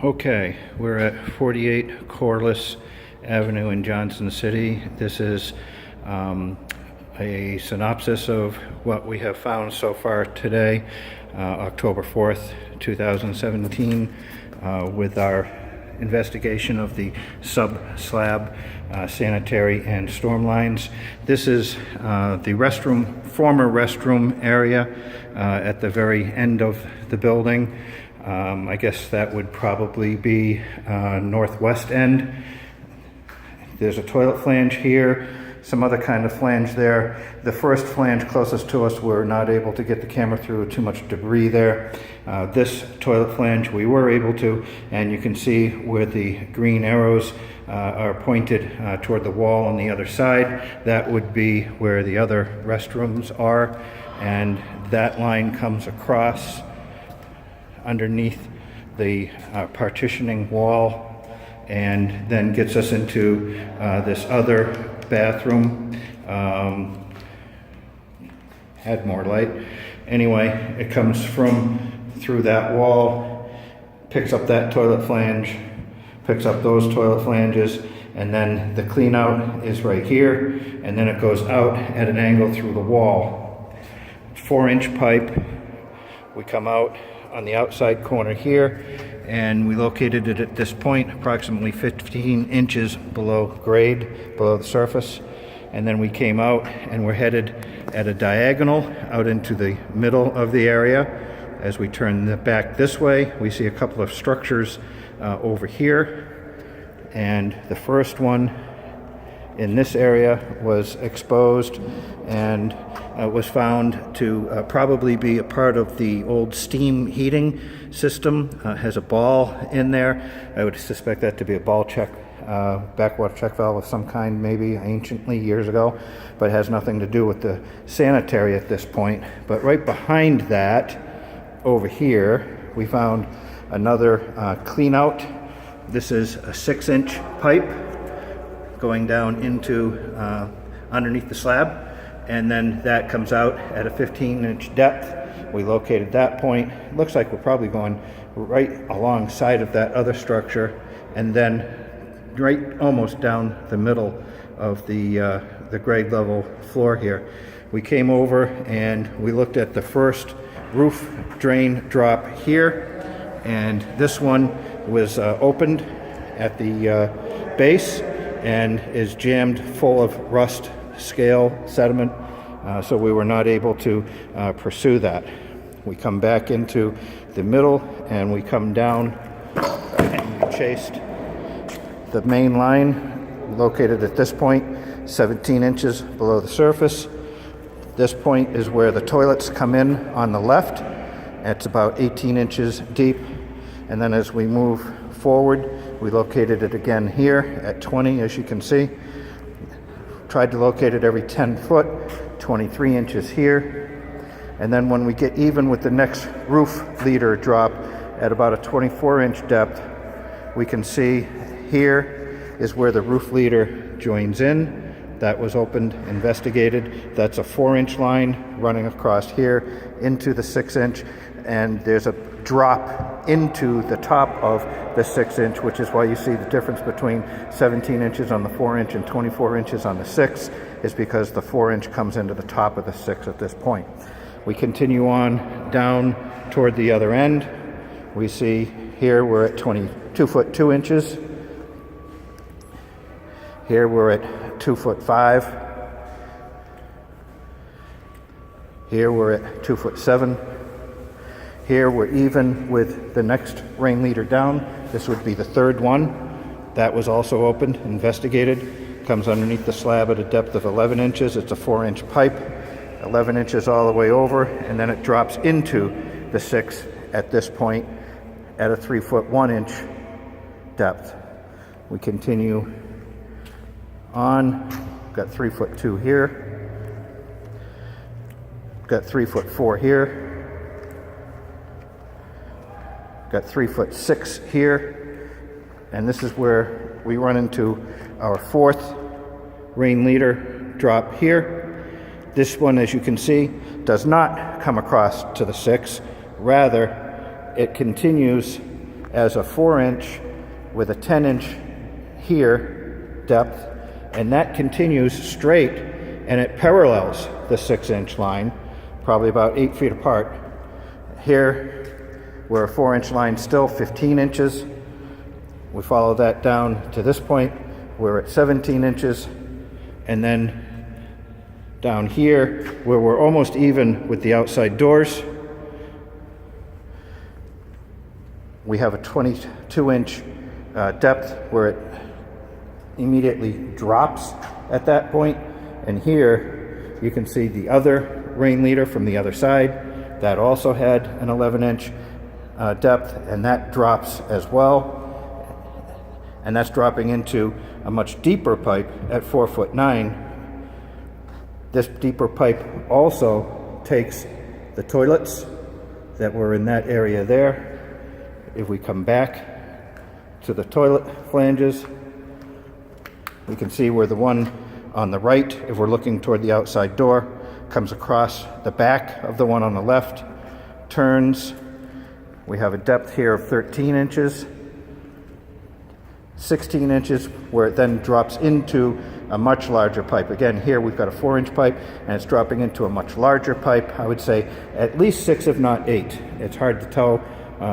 Okay, we're at 48 Corliss Avenue in Johnson City. This is a synopsis of what we have found so far today, October 4th, 2017, with our investigation of the sub-slab sanitary and storm lines. This is the former restroom area at the very end of the building. I guess that would probably be northwest end. There's a toilet flange here, some other kind of flange there. The first flange closest to us, we're not able to get the camera through, too much debris there. This toilet flange we were able to, and you can see where the green arrows are pointed toward the wall on the other side. That would be where the other restrooms are, and that line comes across underneath the partitioning wall and then gets us into this other bathroom. Had more light. Anyway, it comes from through that wall, picks up that toilet flange, picks up those toilet flanges, and then the clean out is right here, and then it goes out at an angle through the wall. 4-inch pipe. We come out on the outside corner here, and we located it at this point approximately 15 inches below grade, below the surface. And then we came out and we're headed at a diagonal out into the middle of the area. As we turn back this way, we see a couple of structures over here, and the first one in this area was exposed and was found to probably be a part of the old steam heating system. Has a ball in there. I would suspect that to be a ball check, backwater check valve of some kind, maybe anciently years ago, but it has nothing to do with the sanitary at this point. But right behind that, over here, we found another clean out. This is a 6-inch pipe going down into underneath the slab, and then that comes out at a 15-inch depth. We located that point. It looks like we're probably going right alongside of that other structure, and then right almost down the middle of the grade level floor here. We came over and we looked at the first roof drain drop here, and this one was opened at the base and is jammed full of rust, scale, sediment, so we were not able to pursue that. We come back into the middle and we come down and we chased the main line located at this point, 17 inches below the surface. This point is where the toilets come in on the left. It's about 18 inches deep, and then as we move forward, we located it again here at 20, as you can see. Tried to locate it every 10 foot, 23 inches here. And then when we get even with the next roof leader drop at about a 24-inch depth, we can see here is where the roof leader joins in. That was opened, investigated. That's a 4-inch line running across here into the 6-inch, and there's a drop into the top of the 6-inch, which is why you see the difference between 17 inches on the 4-inch and 24 inches on the 6, is because the 4-inch comes into the top of the 6 at this point. We continue on down toward the other end. We see here we're at 22 foot 2 inches. Here we're at 2 foot 5. Here we're at 2 foot 7. Here we're even with the next rain leader down. This would be the third one. That was also opened, investigated. Comes underneath the slab at a depth of 11 inches. It's a 4-inch pipe, 11 inches all the way over, and then it drops into the 6 at this point at a 3 foot 1 inch depth. We continue on. Got 3 foot 2 here. Got 3 foot 4 here. Got 3 foot 6 here, and this is where we run into our fourth rain leader drop here. This one, as you can see, does not come across to the 6. Rather, it continues as a 4-inch with a 10-inch here depth, and that continues straight, and it parallels the 6-inch line, probably about 8 feet apart. Here, we're a 4-inch line still, 15 inches. We follow that down to this point, we're at 17 inches, and then down here, where we're almost even with the outside doors, we have a 22-inch depth where it immediately drops at that point. And here you can see the other rain leader from the other side that also had an 11-inch depth, and that drops as well. And that's dropping into a much deeper pipe at 4'9". This deeper pipe also takes the toilets that were in that area there. If we come back to the toilet flanges, we can see where the one on the right, if we're looking toward the outside door, comes across the back of the one on the left, turns. We have a depth here of 13 inches, 16 inches, where it then drops into a much larger pipe. Again, here we've got a 4-inch pipe, and it's dropping into a much larger pipe. I would say at least 6, if not 8. It's hard to tell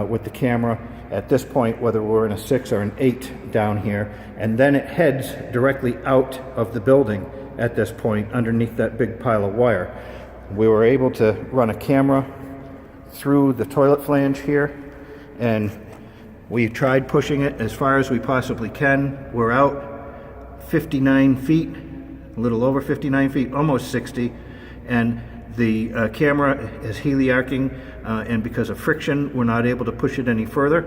with the camera at this point whether we're in a 6 or an 8 down here. And then it heads directly out of the building at this point underneath that big pile of wire. We were able to run a camera through the toilet flange here, and we tried pushing it as far as we possibly can. We're out 59 feet, a little over 59 feet, almost 60, and the camera is heliarching, and because of friction, we're not able to push it any further,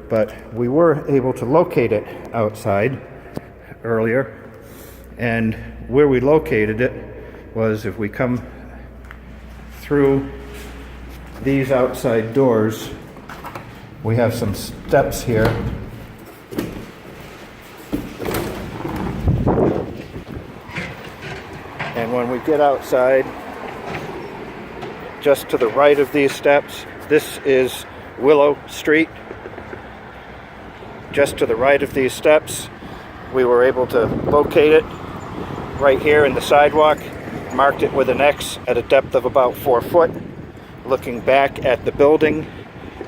but we were able to locate it outside earlier, and where we located it was, if we come through these outside doors, we have some steps here. And when we get outside, just to the right of these steps, this is Willow Street. Just to the right of these steps, we were able to locate it right here in the sidewalk, marked it with an X at a depth of about 4 foot. Looking back at the building,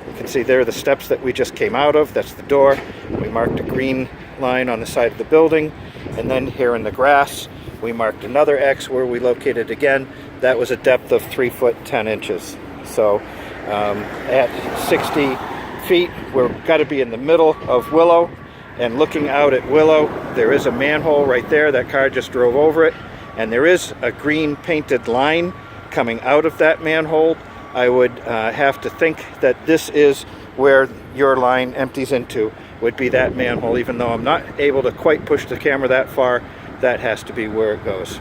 you can see there are the steps that we just came out of. That's the door. We marked a green line on the side of the building, and then here in the grass, we marked another X where we located again. That was a depth of 3 foot 10 inches. So at 60 feet, we've got to be in the middle of Willow, and looking out at Willow, there is a manhole right there. That car just drove over it, and there is a green painted line coming out of that manhole. I would have to think that this is where your line empties into, would be that manhole. Even though I'm not able to quite push the camera that far, that has to be where it goes.